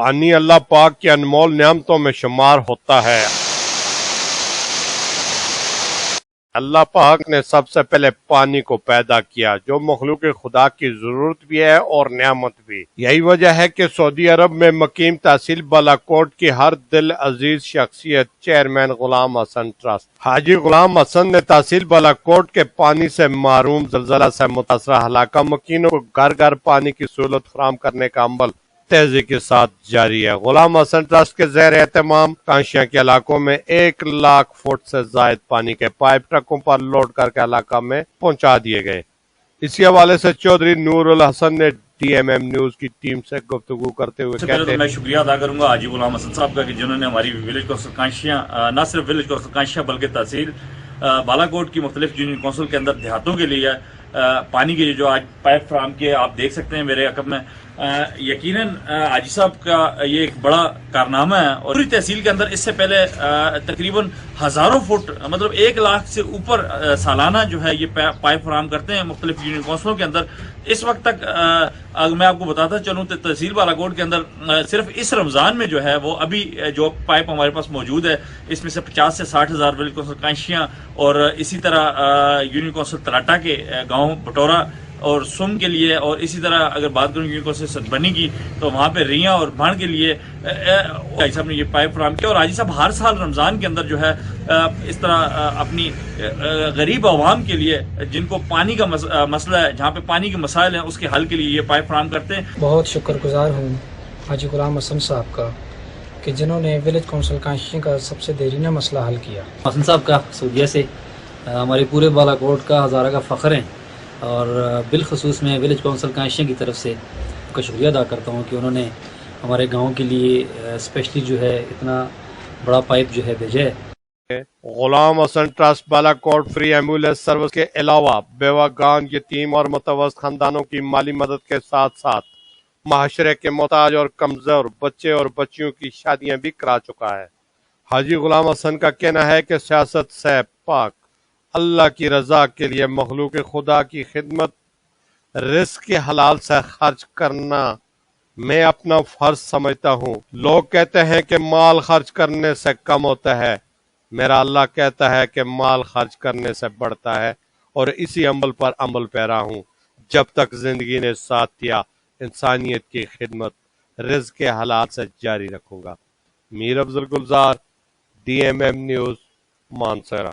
پانی اللہ پاک کی انمول نعمتوں میں شمار ہوتا ہے۔ اللہ پاک نے سب سے پہلے پانی کو پیدا کیا جو مخلوق خدا کی ضرورت بھی ہے اور نعمت بھی۔ یہی وجہ ہے کہ سعودی عرب میں مقیم تحصیل بالاکوٹ کی ہر دل عزیز شخصیت چیئرمین غلام حسن ٹرسٹ حاجی غلام حسن نے تحصیل بالاکوٹ کے پانی سے محروم زلزلہ سے متاثرہ علاقہ مکینوں کو گھر گھر پانی کی سہولت فراہم کرنے کا عمل تیزی کے ساتھ جاری ہے۔ غلام حسن ٹرسٹ کے زیر اہتمام کانشیاں کے علاقوں میں 1,00,000 فٹ سے زائد پانی کے پائپ ٹرکوں پر لوڈ کر کے علاقہ میں پہنچا دیے گئے۔ اسی حوالے سے چودھری نور الحسن نے ڈی ایم ایم نیوز کی ٹیم سے گفتگو کرتے ہوئے کہتے ہیں میں شکریہ ادا کروں گا حاجی غلام حسن صاحب کا کہ جنہوں نے ہماری ولیج کونسل کانشیاں نہ صرف ولیج کونسل کانشیاں بلکہ تحصیل بالاکوٹ کی مختلف یونین کونسل کے اندر دیہاتوں کے لیے پانی کے جو آج پائپ فراہم کیے آپ دیکھ سکتے ہیں میرے عقب میں۔ یقیناً حاجی صاحب کا یہ ایک بڑا کارنامہ ہے اور پوری تحصیل کے اندر اس سے پہلے تقریباً ہزاروں فٹ مطلب 1,00,000 سے اوپر سالانہ جو ہے یہ پائپ فراہم کرتے ہیں مختلف یونین کونسلوں کے اندر۔ اس وقت تک میں آپ کو بتاتا چلوں تو تحصیل بالاکوٹ کے اندر صرف اس رمضان میں جو ہے وہ ابھی جو پائپ ہمارے پاس موجود ہے اس میں سے 50 سے 60 ہزار ولیج کونسل کانشیاں اور اسی طرح یونین کونسل تلاٹا کے گاؤں بٹورا اور سم کے لیے، اور اسی طرح اگر بات کروں یونین کونسل ستبنی کی تو وہاں پہ ریاں اور بھان کے لیے حاجی صاحب نے یہ پائپ فراہم کیا۔ اور حاجی صاحب ہر سال رمضان کے اندر جو ہے اس طرح اپنی غریب عوام کے لیے جن کو پانی کا مسئلہ ہے، جہاں پہ پانی کے مسائل ہیں، اس کے حل کے لیے یہ پائپ فراہم کرتے ہیں۔ بہت شکر گزار ہوں حاجی غلام حسن صاحب کا کہ جنہوں نے ولیج کونسل کانشیاں کا سب سے دیرینہ مسئلہ حل کیا۔ حسن صاحب کا سعودیہ سے ہمارے پورے بالاکوٹ کا ہزارہ کا فخر ہیں، اور بالخصوص میں ولیج کونسل کانشیاں کی طرف سے ان کا شکریہ ادا کرتا ہوں کہ انہوں نے ہمارے گاؤں کے لیے اسپیشلی جو ہے اتنا بڑا پائپ جو ہے بھیجا ہے۔ Ghulam Hassan trust Balakot free ambulance service کے علاوہ بیوہ یتیم اور متوسط خاندانوں کی مالی مدد کے ساتھ ساتھ معاشرے کے محتاج اور کمزور بچے اور بچیوں کی شادیاں بھی کرا چکا ہے۔ حاجی غلام حسن کا کہنا ہے کہ سیاست سے پاک اللہ کی رضا کے لیے مخلوق خدا کی خدمت رزق کے حلال سے خرچ کرنا میں اپنا فرض سمجھتا ہوں۔ لوگ کہتے ہیں کہ مال خرچ کرنے سے کم ہوتا ہے، میرا اللہ کہتا ہے کہ مال خرچ کرنے سے بڑھتا ہے، اور اسی عمل پر عمل پیرا ہوں۔ جب تک زندگی نے ساتھ دیا انسانیت کی خدمت رزق کے حلال سے جاری رکھوں گا۔ Mir Afzal Gulzar, D M M news, Mansehra.